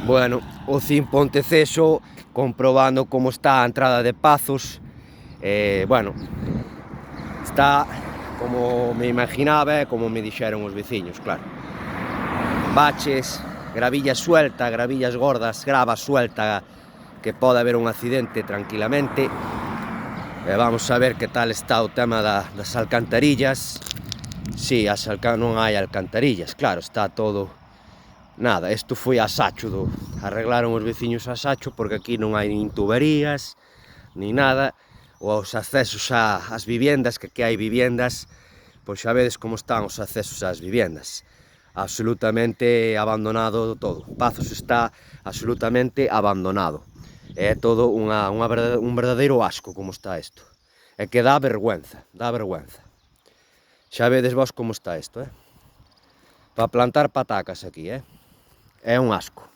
Bueno, o Cim Ponteceso, comprobando como está a entrada de Pazos. Bueno, está como me imaginaba e como me dixeron os veciños, claro. Baches, gravilla suelta, gravillas gordas, grava suelta, que pode haber un accidente tranquilamente. E vamos a ver que tal está o tema das alcantarillas. Si, non hai alcantarillas, claro, está todo... Nada, isto foi a sacho, arreglaron os veciños a sacho porque aquí non hai nin tuberías, ni nada. Os accesos ás viviendas, que aquí hai viviendas, pois xa vedes como están os accesos ás viviendas. Absolutamente abandonado todo. Pazos está absolutamente abandonado. É todo un verdadeiro asco como está isto. É que dá vergüenza, dá vergüenza. Xa vedes vos como está isto, Para plantar patacas aquí, É un asco.